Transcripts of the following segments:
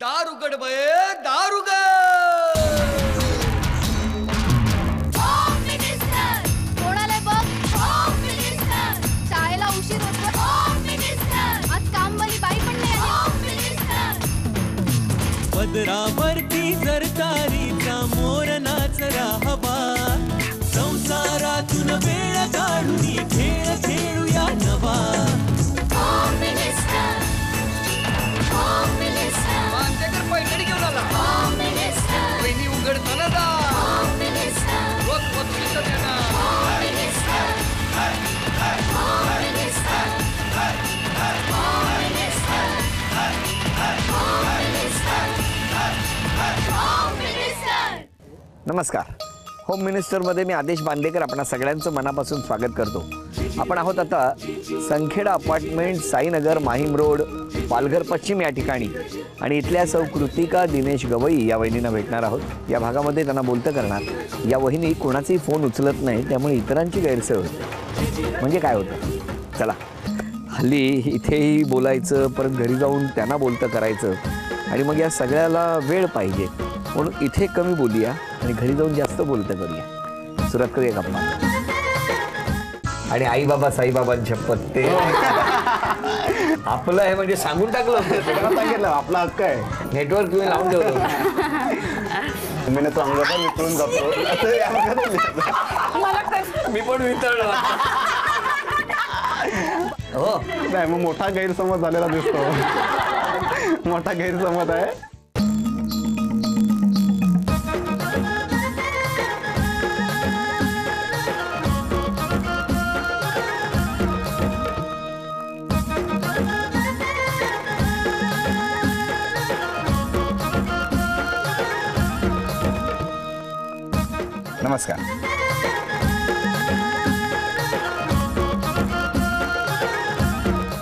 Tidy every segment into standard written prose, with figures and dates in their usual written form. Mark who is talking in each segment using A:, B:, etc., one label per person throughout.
A: दार उघड बये, दार उघड.
B: कोणाला बघ, शाळेला उशीर होतो. आज कामवाली बाई पण नाही आली.
C: पदरावरती सरकारीचा मोर नाचरा हवा, संसारातून वेळ काढून खेळ खेळूया नवा.
A: मांजकर पैठणी घेऊन आला. वहिनी उघडताना जा. रोज वस्तू देणार.
D: नमस्कार. होम मिनिस्टरमध्ये मी आदेश बांदेकर आपणा सगळ्यांचं मनापासून स्वागत करतो. आपण आहोत आता संखेडा अपार्टमेंट, साईनगर, माहीम रोड, पालघर पश्चिम या ठिकाणी. आणि इथल्या सौ कृतिका दिनेश गवई या वहिनींना भेटणार आहोत. या भागामध्ये त्यांना बोलतं करणार. या वहिनी कोणाचाही फोन उचलत नाही, त्यामुळे इतरांची गैरसोय होते. म्हणजे काय होतं, चला हल्ली इथेही बोलायचं, परत घरी जाऊन त्यांना बोलतं करायचं, आणि मग या सगळ्याला वेळ पाहिजे. म्हणून इथे कमी बोलूया आणि घरी जाऊन जास्त बोलतं करूया. सुरुवात करूया गप्पा. आणि आई बाबा साईबाबांच्या पत्ते आपलं आहे म्हणजे सांगून टाकलं होतं.
E: सांगितलं आपला हक्क आहे.
D: नेटवर्क तुम्ही लावून ठेवलं.
E: मी चांगला मिसळून जातो.
D: मी पण वितळलो. हो
E: नाही, मग मोठा गैरसमज झालेला दिसतो. मोठा गैरसमज आहे.
D: नमस्कार.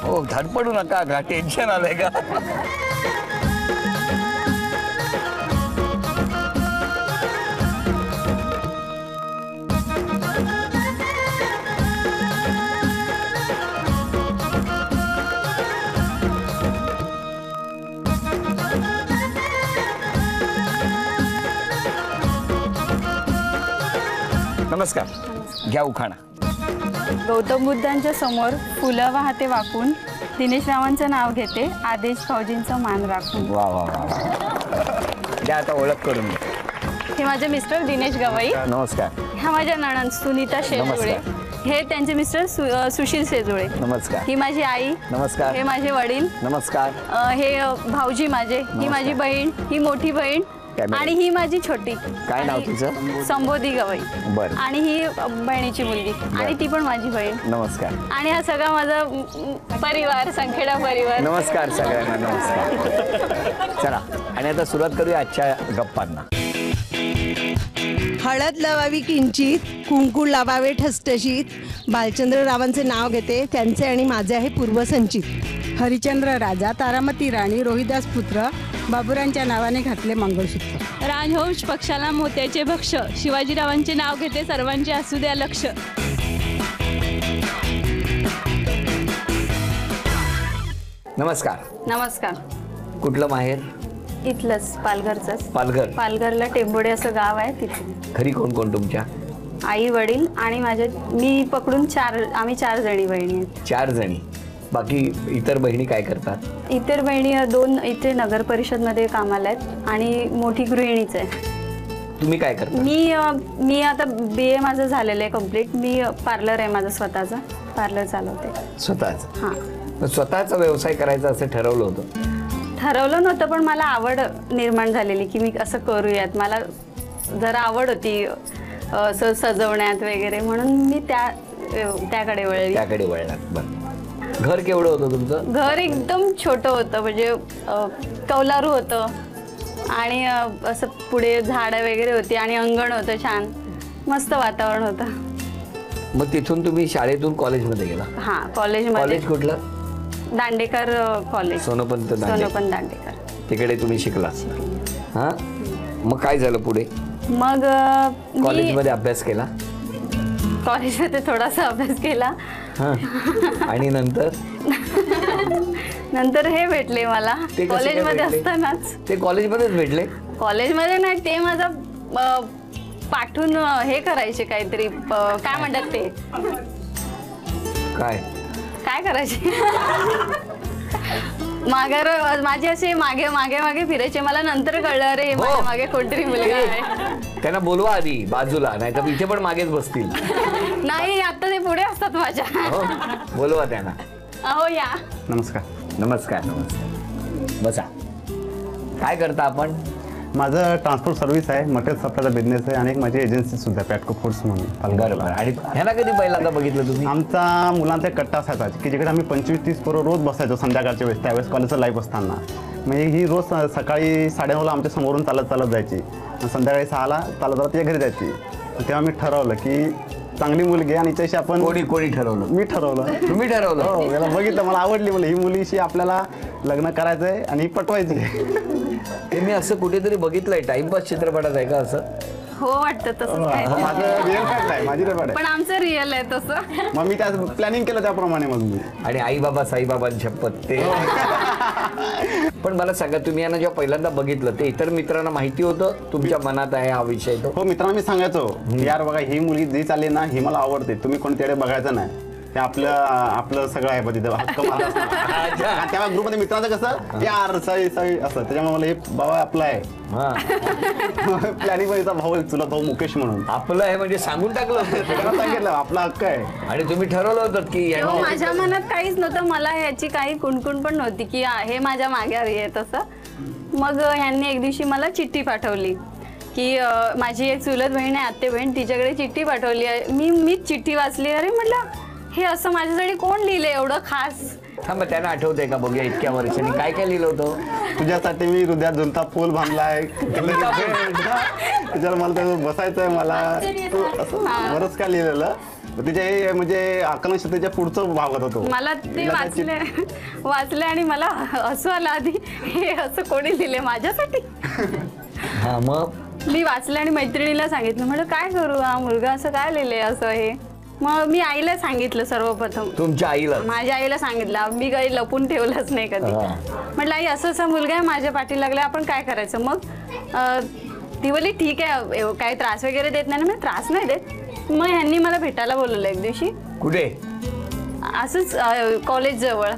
D: हो धडपडू नका का, टेन्शन आलंय का? नमस्कार. घ्या उखाणा.
F: गौतम बुद्धांच्या समोर फुलं वाहते वाकून, दिनेश रावांचं नाव घेते, आदेश भाऊजींचं मान राखून.
D: वा वा वा. द्या आता ओळख करून.
F: हे माझे मिस्टर दिनेश गवई.
D: नमस्कार.
F: ह्या माझ्या नणंद सुनीता शेजुळे. हे त्यांचे मिस्टर सुशील शेजुळे.
D: नमस्कार.
F: ही माझी आई.
D: नमस्कार.
F: हे माझे वडील.
D: नमस्कार.
F: हे भाऊजी माझे. ही माझी बहीण, ही मोठी बहीण, आणि ही माझी छोटी.
D: काय नाव तुझं?
F: संबोधी गवई.
D: बरं.
F: आणि ही बहिणीची मुलगी, आणि ती पण माझी बहीण.
D: नमस्कार.
F: आणि हा सगळा माझा परिवार, संखेडा परिवार.
D: नमस्कार सगळ्यांना. नमस्कार. चला आणि आता सुरुवात करूया आजच्या गप्पांना.
G: हळद लावावी किंचित, कुंकू लावावे ठसठशीत, बालचंद्र रावांचे नाव घेते, त्यांचे आणि माझे आहे पूर्वसंचित.
H: हरिश्चंद्र राजा, तारामती राणी, रोहिदास पुत्र, बाबुरांच्या नावाने घातले मंगळसूत्र.
F: राजहंश पक्षाला मोत्याचे भक्ष, शिवाजीरावांचे नाव घेते, सर्वांचे असू द्या लक्ष.
D: नमस्कार.
F: नमस्कार.
D: कुठलं माहेर?
F: इथलंच पालघरचंच.
D: पालघर.
F: पालघरला टेंबोडे असं गाव आहे तिथे.
D: घरी कोण कोण तुमच्या?
F: आई वडील आणि मी पकडून आम्ही 4 जणी बहिणी आहेत.
D: 4 जणी. बाकी इतर बहिणी काय करतात?
F: इतर बहिणी 2 इथे नगर परिषदमध्ये कामाला आहेत आणि मोठी गृहिणीच आहे.
D: तुम्ही काय करता?
F: मी आता BA माझं झालेलं आहे कम्प्लीट. मी पार्लर आहे माझं स्वतःचं, पार्लर चालवते
D: स्वतःच.
F: हां.
D: स्वतःचा व्यवसाय करायचा असं ठरवलं होतं?
F: ठरवलं नव्हतं, पण मला आवड निर्माण झालेली की मी असं करूयात. मला जरा आवड होती असं सजवण्यात वगैरे, म्हणून मी त्याकडे
D: वळलात. बरं. घर केवढं होतं तुमचं?
F: घर एकदम छोटं होतं, म्हणजे कौलारू होतं, आणि असं पुढे झाडं वगैरे होती, आणि अंगण होतं छान, मस्त वातावरण होतं.
D: मग तिथून तुम्ही शाळेतून कॉलेजमध्ये गेला?
F: हां, कॉलेजमध्ये.
D: कॉलेज कुठलं?
F: दांडेकर कॉलेज.
D: सोनोपंत
F: दांडेकर.
D: तिकडे तुम्ही शिकला? हां. मग काय झालं पुढे?
F: मग
D: कॉलेजमध्ये अभ्यास केला?
F: कॉलेजमध्ये थोडासा अभ्यास केला.
D: हां. आणि नंतर
F: नंतर हे भेटले मला
D: ते कसे काय
F: कॉलेजमध्ये
D: भेटले?
F: असतानाच.
D: ते कॉलेजमध्येच भेटले?
F: कॉलेजमध्ये नाही, ते माझं पाठवून हे करायचे काहीतरी काय म्हणतात ते, काय करायचे मागे माझे असे मागे मागे मागे फिरायचे. मला नंतर कळलं अरे माझ्या मागे कोणतरी मुलगा आहे.
D: त्यांना बोलवा आधी बाजूला, नाही तर इथे पण मागेच बसतील.
F: नाही, आता ते पुढे असतात माझ्या.
D: हो, बोलवा त्यांना.
F: अहो या.
E: नमस्कार.
D: नमस्कार. नमस्कार, बसा. काय करता आपण?
E: माझं ट्रान्सपोर्ट सर्व्हिस आहे, मटेरियल सप्लायचा बिझनेस आहे आणि एक माझी एजन्सी सुद्धा पॅटको फूड्स म्हणून.
D: बरोबर. आणि ह्याला कधी पहिल्यांदा बघितलं तुम्ही?
E: आमचा मुलांचा एक कट्टा असायचा की जिकडे आम्ही 25-30 पोरं रोज बसायचो संध्याकाळच्या वेळेस, त्यावेळेस कॉलेजचं लाईफ असताना. म्हणजे ही रोज सकाळी 9:30ला आमच्या समोरून चालत जायची आणि संध्याकाळी 6ला चालत तिच्या घरी जायची. तेव्हा मी ठरवलं की चांगली मुलगी आणि हिच्याशी आपण.
D: कोणी ठरवलं?
E: मी ठरवलं.
D: तुम्ही ठरवलं?
E: हो, याला बघितलं, मला आवडली, मला ही मुलीशी आपल्याला लग्न करायचंय आणि पटवायची.
D: ते मी असं कुठेतरी बघितलंय, टाइमपास चित्रपटात आहे का असं?
F: हो वाटतं तसं.
E: माझं रिअल फॅक्ट आहे, माझी रेकॉर्ड आहे.
F: पण आमचं रिअल आहे तसं.
E: मग मी त्या प्लॅनिंग केलं त्याप्रमाणे. मग मी
D: आणि आई बाबा साईबाबांची शपथ ते. पण मला सांगा, तुम्ही यांना जेव्हा पहिल्यांदा बघितलं ते इतर मित्रांना माहिती होतं तुमच्या मनात आहे हा विषय? तो
E: हो, मित्रांना मी सांगायचो यार बघा ही मुलगी जी चालली ना ही मला आवडते, तुम्ही कोणत्याकडे बघायचं नाही, ते आपलं सगळं आहे बघ तिथं हक्क माझा असणार. तेव्हा ग्रुपमध्ये मित्रांचं कसं यार सई असं, त्याच्यामुळे मला हे बाबा आपलं आहे. प्लॅनिंग मध्ये भाऊ एक चुलत भाऊ मुकेश म्हणून.
D: आपलं आहे म्हणजे सांगून टाकलं?
E: सांगितलं आपला हक्क आहे.
D: आणि तुम्ही ठरवलं होतं की
F: तेव्हा माझ्या मनात काहीच नव्हतं, मला याची काही कुणकुण पण नव्हती की हे माझ्या मागे हवी आहे तसं. मग ह्यांनी एक दिवशी मला चिठ्ठी पाठवली की माझी एक चुलत बहीण आहे, आत्ते बहीण, तिच्याकडे चिठ्ठी पाठवली आहे. मीच चिठ्ठी वाचली. अरे म्हटलं हे असं माझ्यासाठी कोण लिहिलंय एवढं खास?
D: हा, मग त्यांना आठवतंय का बघूया इतक्या वर्षांनी काय काय लिहिलं होतं?
E: तुझ्यासाठी मी हृदयात झुलता फुल बांधलाय, तुझ्यावर मला त्याचं बसायचंय, मला असं बरंच काय लिहिलेलं. तिच्या हे म्हणजे आकलनशक्तीच्या पुढचं भाग होतो.
F: मला ते वाचले आणि मला हसू आलं आधी, हे असं कोणी लिहिले माझ्यासाठी.
D: हा, मग
F: मी वाचलं आणि मैत्रिणीला सांगितलं, म्हटलं काय करू, हा मुलगा असं काय लिहिलंय असं हे. मग मी आईला सांगितलं सर्वप्रथम.
D: तुमच्या आईला? माझ्या
F: आईला सांगितलं, मी काही लपून ठेवलंच नाही कधी. म्हटलं आई असं असा मुलगा आहे माझ्या पाठी लागला, आपण काय करायचं? मग ती बोलली ठीक आहे, काही त्रास वगैरे देत नाही ना. मी त्रास नाही देत. मग ह्यांनी मला भेटायला बोलवलं एक दिवशी.
D: कुठे?
F: असंच कॉलेज जवळ.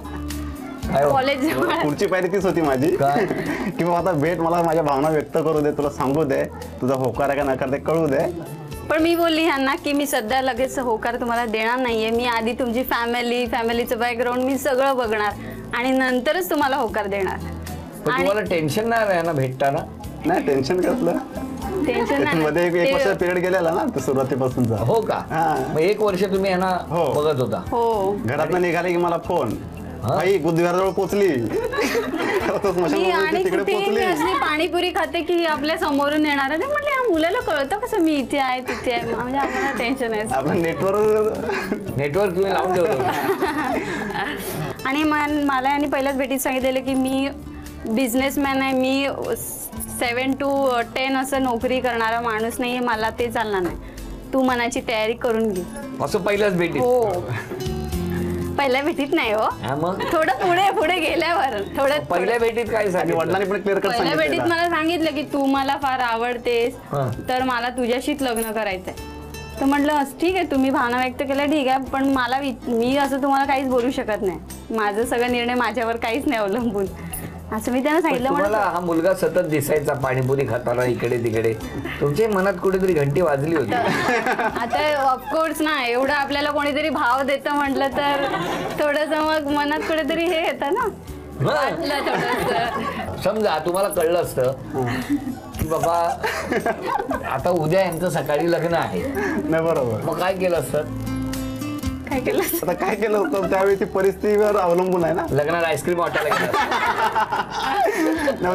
E: पुढची पायरी तीच होती माझी की बाबा आता भेट, मला माझ्या भावना व्यक्त करू दे, तुला सांगू दे, तुझा होकार आहे का नकार ते कळू दे.
F: पण मी बोलली ह्यांना की मी सध्या लगेच होकार तुम्हाला देणार नाहीये, मी आधी तुमची फॅमिलीचं बॅकग्राऊंड मी सगळं बघणार आणि नंतरच तुम्हाला होकार देणार.
D: तुम्हाला टेन्शन नाही आहे ना भेटताना?
E: नाही, टेन्शन कसलं,
F: टेन्शन
E: मध्ये एक वर्ष पिरियड गेलेला ना सुरुवातीपासूनचा.
D: हो का? मग एक वर्ष तुम्ही यांना बघत होता?
F: हो.
E: घरातनं निघाले की मला फोन, आई बुधवारजवळ पोचली,
F: पाणीपुरी खाते की आपल्या समोरून येणार आहे. म्हटलं या मुलाला कळतं कसं मी इथे आहे तिथे आहे, म्हणजे आपल्याला टेन्शन आहे.
E: आपण
D: नेटवर्क तुम्ही लावून ठेवलं.
F: आणि मला यांनी पहिल्याच भेटीत सांगितलेलं की मी बिझनेसमॅन आहे, मी 7 to 10 असं नोकरी करणारा माणूस नाहीये, मला ते चालणार नाही, तू मनाची तयारी करून घे.
D: असं पहिल्याच भेटीत?
F: हो, पहिल्या भेटीत नाही हो, थोडं पुढे गेल्यावर. थोडं
D: पहिल्या भेटीत काय सांगितलं?
E: वडिलांनी पण क्लिअर
F: पहिल्या भेटीत मला सांगितलं की तू मला फार आवडतेस, तर मला तुझ्याशीच लग्न करायचंय. तर म्हटलं ठीक आहे, तुम्ही भावना व्यक्त केल्या ठीक आहे, पण मी असं तुम्हाला काहीच बोलू शकत नाही, माझं सगळं निर्णय माझ्यावर काहीच नाही अवलंबून, असं मी त्यांना सांगितलं.
D: मला हा मुलगा सतत दिसायचा पाणीपुरी खाताना इकडे तिकडे, तुमच्या मनात कुठेतरी घंटी वाजली होती?
F: आता ऑफकोर्स ना, एवढं आपल्याला कोणीतरी भाव देतं म्हटलं तर थोडस मग मनात कुठेतरी हे येतं ना.
D: समजा तुम्हाला कळलं असतं की बाबा आता उद्या यांचं सकाळी लग्न आहे,
E: नाही बरोबर,
D: मग काय केलं असतं?
E: आता काय केलं होतं त्यावेळी ती परिस्थितीवर अवलंबून आहे ना.
D: लग्नात आईस्क्रीम वाटायला गेलं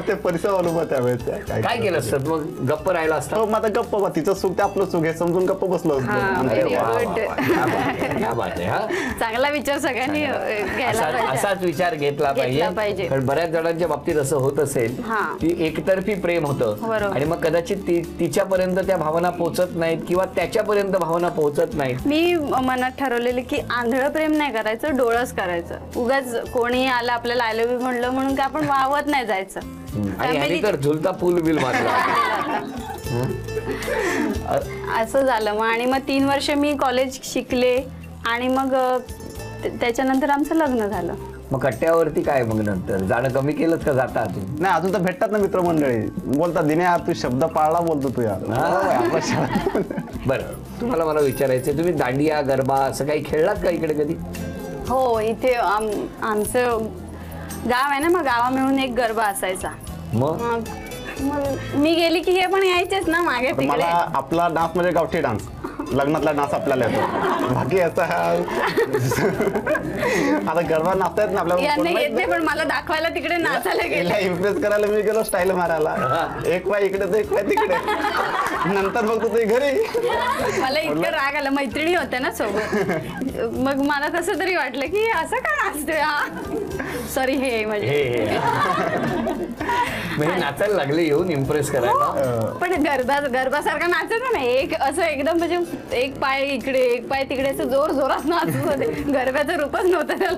E: ते परिसर अवलंबून त्यावेळेस.
D: काय केलं असतं मग? गप्प राहिला असतं?
E: मग आता गप्प, तिचं सुख ते आपलं सुख हे समजून गप्प बसलो असतो.
F: चांगला विचार सगळ्यांनी
D: असाच विचार घेतला पाहिजे. कारण बऱ्याच जणांच्या बाबतीत असं होत असेल की एकतर्फी प्रेम होतं आणि मग कदाचित तिच्यापर्यंत त्या भावना पोहोचत नाहीत किंवा त्याच्यापर्यंत भावना पोहोचत नाहीत.
F: मी मनात ठरवलेली सांगितलं की आंधळं प्रेम नाही करायचं, डोळस करायचं. उगाच कोणी आलं आपल्याला आय लव्ह यू म्हणलं म्हणून की आपण वावत नाही जायचं.
D: आणि ह्यानी तर झुलता पूल बिल मारला.
F: असं झालं मग. आणि मग 3 वर्ष मी कॉलेज शिकले आणि मग त्याच्यानंतर आमचं लग्न झालं.
D: मग कट्ट्यावरती काय मग नंतर जाणं कमी केलं का जाता अजून?
E: नाही अजून तर भेटतात ना मित्रमंडळी. बोलतात दिने यार तू शब्द पाळला बोलतो तू यार.
D: बरं तुम्हाला मला विचारायचं, तुम्ही दांडिया गरबा असं काही खेळलात का इकडे कधी?
F: हो, इथे आमचं गाव आहे ना, मग गावा मिळून एक गरबा असायचा.
D: मग
F: मग मी गेली की हे पण यायचेच ना मागे तिकडे.
E: मला आपला डान्स म्हणजे गावठी डान्स, लग्नातला डान्स आपल्याला येतो. बाकी असा आता गरबा नाचता येत ना
F: यांना येत नाही,
E: आपल्याला.
F: पण मला दाखवायला तिकडे नाचायला गेले.
E: इम्प्रेस करायला मी गेलो स्टाईल मारायला. एक पाय इकडे तर एक पाय तिकडे. नंतर बघतो ते घरी.
F: मला इतकं राग आला, मैत्रिणी होत्या ना सोबत. मग मला कसं तरी वाटलं की असं का नाचतोय हा. सॉरी हे म्हणजे
D: नाचायला लागले येऊन इम्प्रेस करायला.
F: पण गरबासारखा नाचत नाही. एक असं एकदम म्हणजे एक पाय इकडे एक पाय तिकडे असं जोर जोरात नाचत होते. गरब्याचं रूपच नव्हतं त्याला.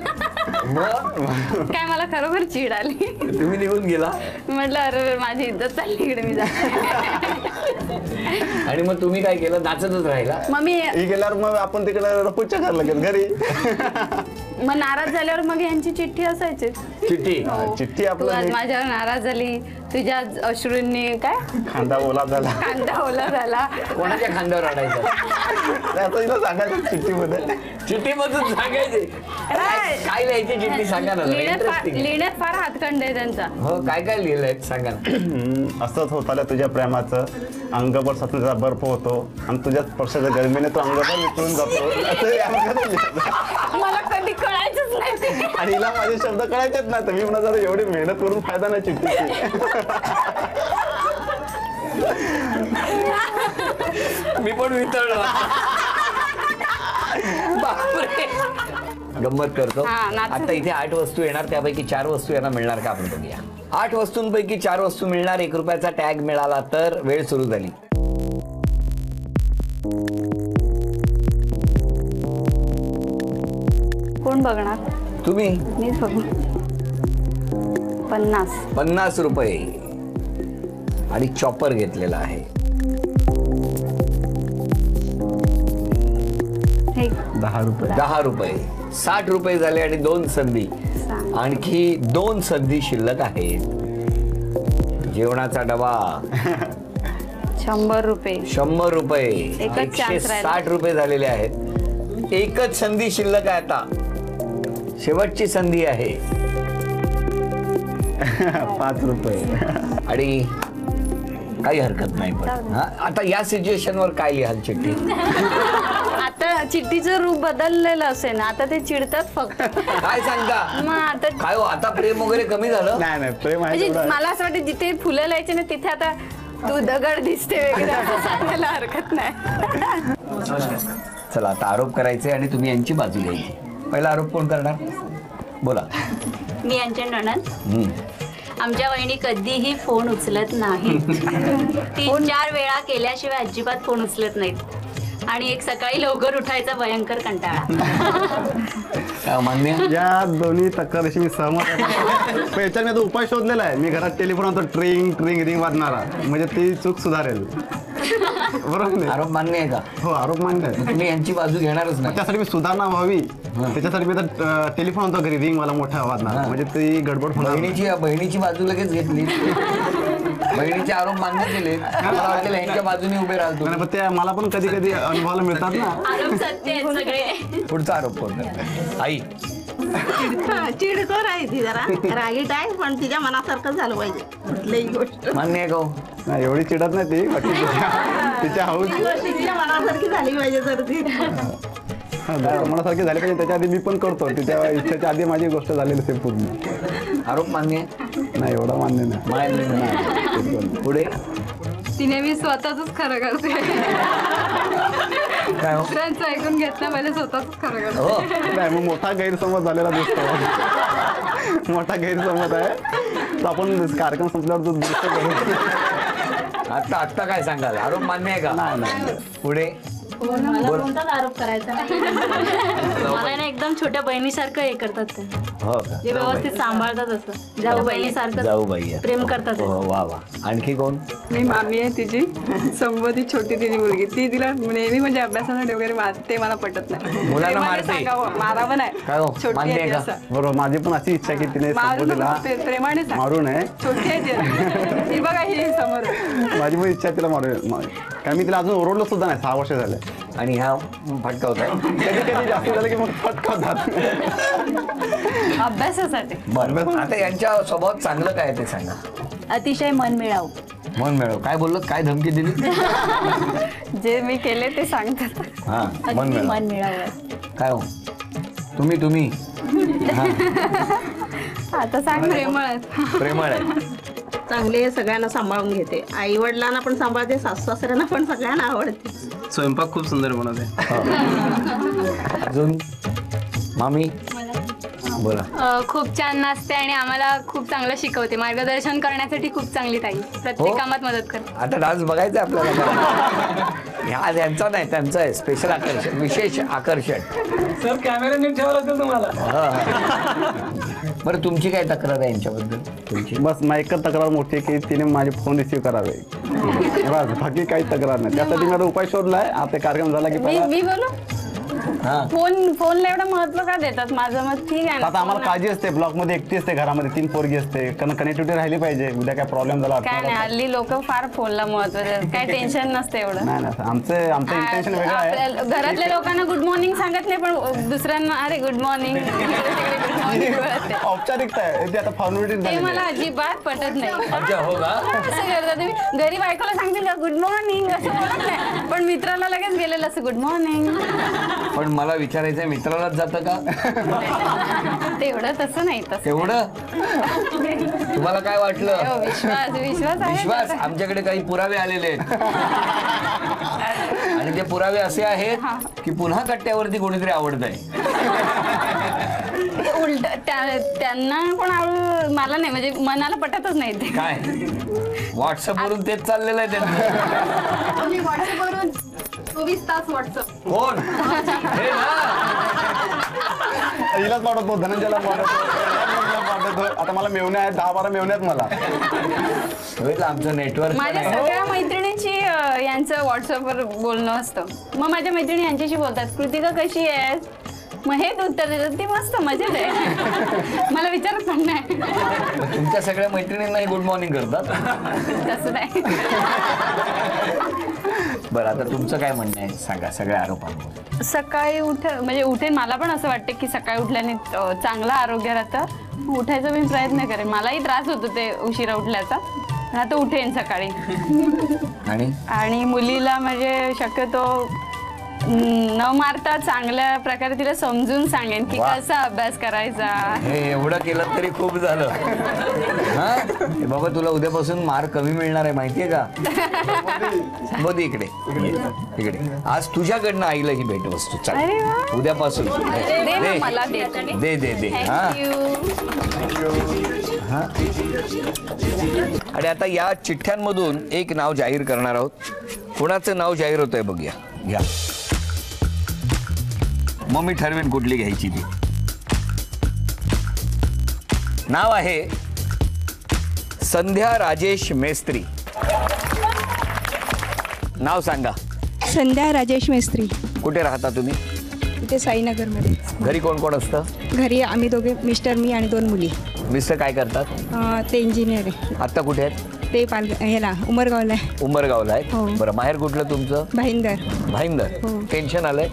F: काय मला खरोखर चीड आली.
D: तुम्ही निघून गेला?
F: म्हटलं अरे माझी इज्जत चालली इकडे, मी जाते.
D: आणि मग तुम्ही काय केलं? नाचतच राहिला?
F: मग मी
E: गेल्यावर मग आपण तिकडे रपूच्या घरला गेलो घरी.
F: मग नाराज झाल्यावर मग यांची चिठ्ठी असायची.
D: चिठ्ठी?
E: चिठ्ठी
F: तू
E: आपलं
F: आज माझ्यावर नाराज झाली, तुझ्या अश्रूंनी काय
E: खांदा ओला झाला.
F: कांदा ओला झाला.
D: कोणाच्या खांद्यावर आणायचं?
E: सांगायचं चिठ्ठीमध्ये.
D: चिठ्ठीमधून सांगायचे काय लिहायची चिठ्ठी सांगा ना.
F: लिहिण्यात फार हातखंड आहे त्यांचा.
D: हो, काय काय लिहिलंय सांगा ना.
E: असंच होत आलं तुझ्या प्रेमाचं, अंगभर स्वतंत्र बर्फ होतो आणि तुझ्या स्पर्शाच्या गरमीने तो अंगभर विसरून जातो.
F: मला कधी कळायचंच नाही.
E: आणि हिला माझे शब्द कळायचेच नाही. तर मी म्हणा एवढी मेहनत करून फायदा नाही चिठ्ठीची.
D: मी पण वितळलो. बापरे. गंमत करतो. आता इथे 8 वस्तू येणार, त्यापैकी 4 वस्तू यांना मिळणार का आपण बघूया. 8 वस्तूंपैकी 4 वस्तू मिळणार. 1 रुपयाचा टॅग मिळाला तर वेळ सुरू झाली.
F: कोण बघणार?
D: तुम्ही.
F: मीच बघू.
D: 50 रुपये आणि चॉपर घेतलेला आहे. 10 रुपये 60 रुपये झाले आणि 2 संधी. आणखी 2 संधी शिल्लक आहेत. जेवणाचा डबा
F: 100 रुपये.
D: 100 रुपये.
F: एकच chance राहिला.
D: 160 रुपये झालेले आहेत. एकच संधी शिल्लक आहे. आता शेवटची संधी आहे.
E: 5 रुपये.
D: आणि काही हरकत नाही. पण आता या सिच्युएशन वर काय लिहाल चिठ्ठी?
F: आता चिठ्ठीचं रूप बदललेलं असेल ना, आता ते चिडतात फक्त.
D: काय सांगता?
F: मग आता
D: काय हो, आता प्रेम वगैरे कमी झालं?
E: नाही प्रेम
F: म्हणजे मला असं वाटतं जिथे फुलं लायचे ना तिथे आता तू दगड दिसते वगैरे असं सांगायला हरकत नाही.
D: चला आता आरोप करायचे आणि तुम्ही यांची बाजू घ्यायची. पहिला आरोप कोण करणार? बोला.
I: मी यांच्या नणंद. आमच्या वहिनी कधीही फोन उचलत नाही. 3-4 वेळा केल्याशिवाय अजिबात फोन उचलत नाहीत. आणि एक सकाळी लवकर उठायचा भयंकर कंटाळा.
D: मान्य.
E: या दोन्ही तक्रारीशी मी सहमत आहे. पण याच्यात मी आता उपाय शोधलेला आहे. मी घरात टेलिफोन आणतो, रिंग वाजणारा, म्हणजे ती चूक सुधारेल. बरोबर.
D: आरोप मान्य आहे का?
E: हो, आरोप मान्य आहे.
D: तुम्ही यांची बाजू घेणारच नाही.
E: त्यासाठी मी सुधारणा व्हावी, त्याच्यासाठी मी आता टेलिफोन आणतो घरी, रिंग वाला मोठा वाजणार, म्हणजे ती गडबड होणार.
D: बहिणीची बाजू लगेच घेतली. बहिणीचे आरोप मान्य केले. मला वाटेल यांच्या बाजूने उभे राहतो.
E: पण ते मला पण कधी कधी अनुभवाला मिळतात ना.
I: आरोप सत्य आहेत सगळे.
D: पुढचा आरोप कोण करणार? आई.
J: चिडखोर आहे ती, जरा रागीट आहे, पण तिच्या मनासारखं झालं पाहिजे कुठलीही गोष्ट.
D: मान्य आहे का?
E: नाही, एवढी चिडत नाही ती. तिच्या हाऊस
J: तिच्या मनासारखी झाली पाहिजे. तर ती
E: मनासारखी झाली पाहिजे. त्याच्या आधी मी पण करतो. तिच्या इच्छेच्या आधी माझी गोष्ट झालेली असेल पूर्ण.
D: आरोप मान्य आहे?
E: नाही, एवढा मान्य नाही.
D: पुढे.
F: ती नेहमी स्वतःच खरं करते. दुसऱ्यांचं ऐकून घेतलं पाहिजे, स्वतःच खरं करते.
E: नाही, मग मोठा गैरसमज झालेला दिसतो. मोठा गैरसमज आहे. तर आपण कार्यक्रम संपल्यावर तो दुरुस्त करू.
D: आता काय सांगाल? आरोप मान्य आहे का?
E: नाही.
D: पुढे.
I: कोणताच आरोप करायचा नाही. मला ना एकदम छोट्या बहिणीसारखं हे करतात ते,
D: हो का?
I: जे व्यवस्थित सांभाळतात असं, जाऊ बहिणीसारखं
D: जाऊबाई आहे.
I: प्रेम करतात.
D: हो, वा वा. आणखी कोण?
K: मी मामी आहे तिची, संबोधी छोटी तिची मुलगी, ती तिला नेहमी म्हणजे अभ्यासासाठी वगैरे मारते, मला पटत नाही.
D: मुलांना
K: प्रेमाने
D: मारते?
K: सांगावं, मारावं नाही.
D: काय हो,
K: छोटी
D: मान्य
K: आहे
D: आहे
K: ती
D: का?
K: असं.
E: बरोबर, माझी पण अशी इच्छा की तिने संबोधीला
K: प्रेमाने सांग.
E: मारू नये.
K: छोटी आहे ती. ती बघा ही समोर.
E: माझी पण इच्छा आहे तिला मारू कारण मी तिला अजून ओरडलो सुद्धा नाही, 6 वर्ष झाले.
D: आणि ह्या फटकावताय?
E: कधी कधी जास्त झालं की मग फटकावतात.
F: अभ्यासासाठी.
D: बरं, आता यांच्या स्वभावात चांगलं काय ते सांगा.
I: अतिशय मनमिळाऊ.
D: मन मिळव. काय बोललो? काय धमकी दिली?
F: जे मी केले ते सांगतात.
D: हा, मन
I: अगदी
D: मिळव.
I: मनमिळाऊ आहे.
D: काय हो, तुम्ही
F: आता सांग. प्रेमळ आहेत.
D: प्रेमळ आहे.
J: चांगले सगळ्यांना सांभाळून घेते, आई वडिलांना पण सांभाळते, सासू सासऱ्यांना पण सगळ्यांना आवडते.
L: स्वयंपाक खूप सुंदर बनवते.
D: अजून मामी बोला.
F: खूप छान नाचते आणि आम्हाला खूप चांगलं शिकवते. मार्गदर्शन करण्यासाठी खूप चांगली ताई, प्रत्येक
D: हो?
F: कामात मदत करते.
D: आता डान्स बघायचा आपल्याला. ह्या यांचा नाही, त्यांचं आहे स्पेशल आकर्षण, विशेष आकर्षण.
L: सर कॅमेरा नीट ठेवायला लागेल तुम्हाला.
D: बरं, तुमची काय तक्रार आहे यांच्याबद्दल? तुमची?
E: बस माझी एकच तक्रार मोठी आहे की तिने माझे फोन रिसीव्ह करावे, बस, बाकी काही तक्रार नाही. त्यासाठी मी आता उपाय शोधलाय. आता कार्यक्रम झाला की
F: मी बोलू. फोनला एवढं महत्व का देतात? माझं मत ठीक आहे ना.
E: आता आम्हाला काळजी असते, ब्लॉक मध्ये एकटी असते, घरामध्ये 3 पोरगी असते, कारण कनेक्टिव्हिटी राहिली पाहिजे. उद्या काय प्रॉब्लेम झाला
F: काय नाही, हल्ली लोक फार फोनला महत्व देतात. काय टेन्शन नसते एवढं.
E: नाही नाही, आमचं इंटेन्शन वेगळं आहे.
F: घरातल्या लोकांना गुड मॉर्निंग सांगत नाही, पण दुसऱ्यांना अरे गुड मॉर्निंग
E: औपचारिकता आहे ते. आता फॉर्मॅलिटी
F: ते मला अजिबात पटत नाही.
D: हो का?
F: असं करता तुम्ही? घरी बायकोला सांगतील का गुड मॉर्निंग असं बोलत नाही, पण मित्राला लगेच गेलेलं असं गुड मॉर्निंग.
D: पण मला विचारायचंय, मित्रालाच जातं का?
F: तेवढं तसं नाही. तसं
D: तेवढं तुम्हाला काय वाटलं?
F: विश्वास आहे.
D: विश्वास. आमच्याकडे काही पुरावे आलेले आहेत आणि ते पुरावे असे आहेत की पुन्हा कट्ट्यावरती कोणीतरी आवडत आहे.
F: उलट त्यांना पण आवड, मला नाही, म्हणजे मनाला पटतच नाही ते.
D: काय व्हॉट्सअपवरून तेच चाललेलं आहे त्यांचं.
B: मी व्हॉट्सअपवरून 24 तास व्हॉट्सअप.
D: कोण? हे ना.
E: हिलाच पाठवतो, धनंजयला पाठवतो. आता मला मेवणे आहेत, 10-12 मेवणे आहेत मला.
D: आमचं नेटवर्क.
F: माझ्या सगळ्या मैत्रिणींची यांचं व्हॉट्सअपवर बोलणं असतं. मग माझ्या मैत्रिणी यांच्याशी बोलतात, कृतिका कशी आहे, मग हेच उत्तर देतात. ती मस्त मजेत आहे. मला विचारत पण नाही.
D: तुमच्या सगळ्या मैत्रिणींनाही गुड मॉर्निंग करतात?
F: तसं नाही.
D: बरं, आता तुमचं काय म्हणणं आहे सांगा सगळ्या आरोपांवर.
F: सकाळी म्हणजे उठेन, मला पण असं वाटतं की सकाळी उठल्याने चांगलं आरोग्य राहतं. उठायचा मी प्रयत्न करेन. मलाही त्रास होतो ते उशिरा उठल्याचा, पण आता उठेन सकाळी. आणि मुलीला म्हणजे शक्यतो न मारता चांगल्या प्रकारे तिला समजून सांगेन की कसा अभ्यास करायचा.
D: हे एवढं केलं तरी खूप झालं. बाबा, तुला उद्यापासून मार्क कमी मिळणार आहे माहितीये का? बघ इकडे इकडे. आज तुझ्याकडनं आईला ही भेटवस्तू. चल उद्यापासून दे दे दे. आणि आता या चिठ्ठ्यांमधून एक नाव जाहीर करणार आहोत. कोणाचं नाव जाहीर होतंय बघूया. घ्या, मग मी ठरवेन कुठली घ्यायची ती. नाव आहे संध्या राजेश मेस्त्री. नाव सांगा.
M: संध्या राजेश मेस्त्री.
D: कुठे राहता तुम्ही?
M: इथे साईनगरमध्ये.
D: घरी कोण कोण असतं?
M: घरी आम्ही दोघे, मिस्टर, मी आणि 2 मुली.
D: मिस्टर काय करतात?
M: ते इंजिनियर आहे.
D: आता कुठे आहेत?
M: ते ह्याला उमरगावला आहे.
D: उमरगावला आहे. बरं, माहेर कुठलं तुमचं?
M: भाईंदर.
D: भाईंदर. टेन्शन आलंय?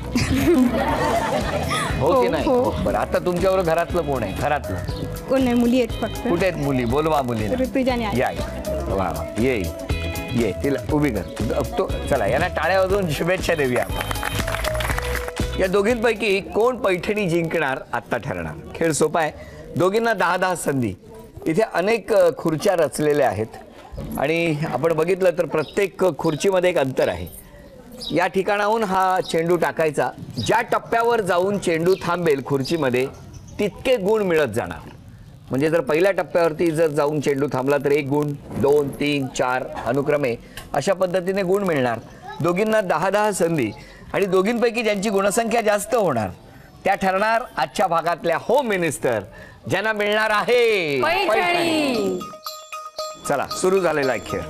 D: हो की नाही? बरं, आता तुमच्यावर घरातलं कोण आहे? घरातलं
M: कोण नाही, मुली आहेत फक्त.
D: कुठे आहेत मुली? बोलवा मुली. या वा, ये ये, तिला उभी कर. चला, यांना टाळ्या वाजवून शुभेच्छा देऊया. या दोघींपैकी कोण पैठणी जिंकणार आत्ता ठरणार. खेळ सोपा आहे. दोघींना 10-10 संधी. इथे अनेक खुर्च्या रचलेल्या आहेत आणि आपण बघितलं तर प्रत्येक खुर्चीमध्ये एक अंतर आहे. या ठिकाणाहून हा चेंडू टाकायचा. ज्या टप्प्यावर जाऊन चेंडू थांबेल खुर्चीमध्ये तितके गुण मिळत जाणार. म्हणजे जर पहिल्या टप्प्यावरती जर जाऊन चेंडू थांबला तर 1 गुण, 2, 3, 4 अनुक्रमे अशा पद्धतीने गुण मिळणार. दोघींना 10-10 संधी. आणि दोघींपैकी ज्यांची गुणसंख्या जास्त होणार त्या ठरणार आजच्या भागातल्या होम मिनिस्टर, ज्यांना मिळणार आहे पैठणी. चला सुरू झालेला आहे खेळ.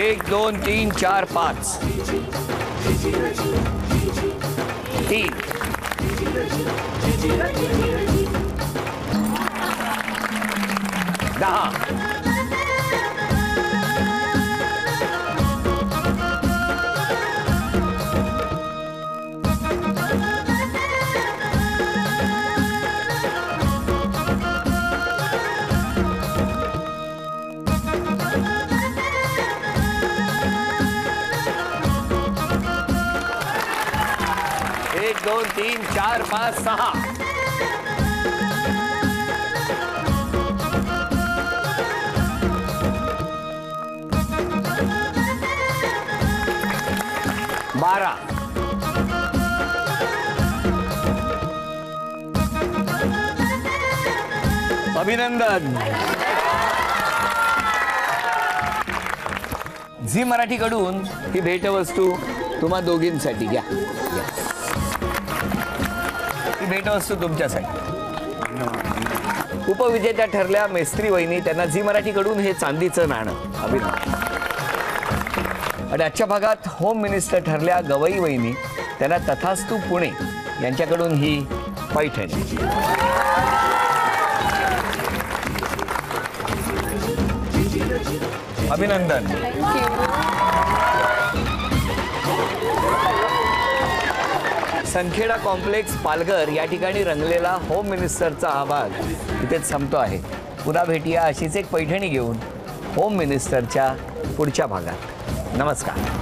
D: 1 2 3 4 5 3 10 1 2 3 4 5 6 12 अभिनंदन. झी मराठीकडून ही भेटवस्तू तुम्हा दोघींसाठी घ्या. ही भेटवस्तू तुमच्यासाठी. उपविजेत्या ठरल्या मेस्त्री वहिनी, त्यांना झी मराठीकडून हे चांदीचं नाणं. अभिनंदन. आणि आजच्या भागात होम मिनिस्टर ठरल्या गवई वहिनी, त्यांना तथास्तू पुणे यांच्याकडून ही पैठणी. अभिनंदन. संखेडा कॉम्प्लेक्स पालघर या ठिकाणी रंगलेला होम मिनिस्टरचा हा भाग इथेच संपतो आहे. पुन्हा भेटूया अशीच एक पैठणी घेऊन होम मिनिस्टरच्या पुढच्या भागात. नमस्कार.